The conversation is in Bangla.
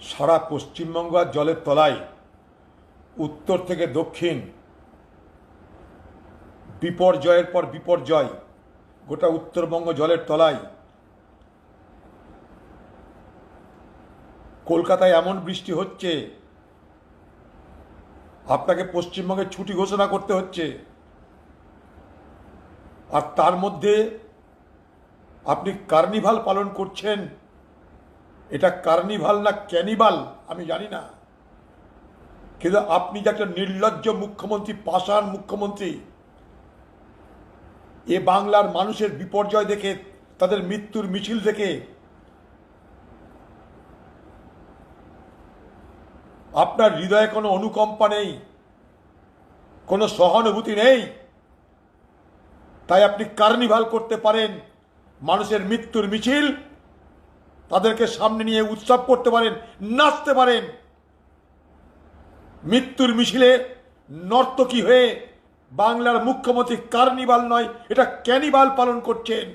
সারা পশ্চিমবঙ্গ আর জলের তলায়, উত্তর থেকে দক্ষিণ বিপর্যয়ের পর বিপর্যয়। গোটা উত্তরবঙ্গ জলের তলায়। কলকাতায় এমন বৃষ্টি হচ্ছে, আপনাকে পশ্চিমবঙ্গে ছুটি ঘোষণা করতে হচ্ছে। আর তার মধ্যে আপনি কার্নিভাল পালন করছেন। এটা কার্নিভাল না ক্যানিভাল আমি জানি না, কিন্তু আপনি যে একটা নির্লজ্জ মুখ্যমন্ত্রী, পাষাণ মুখ্যমন্ত্রী, এ বাংলার মানুষের বিপর্যয় দেখে, তাদের মৃত্যুর মিছিল দেখে আপনার হৃদয়ে কোনো অনুকম্পা নেই, কোনো সহানুভূতি নেই। তাই আপনি কার্নিভাল করতে পারেন, মানুষের মৃত্যুর মিছিল, তাদেরকে সামনে নিয়ে উৎসব করতে পারেন, নাচতে পারেন। মৃত্যুর মিছিলে নর্তকী হয়ে বাংলার মুখ্যমন্ত্রী কার্নিভাল নয়, এটা ক্যানিভাল পালন করছেন।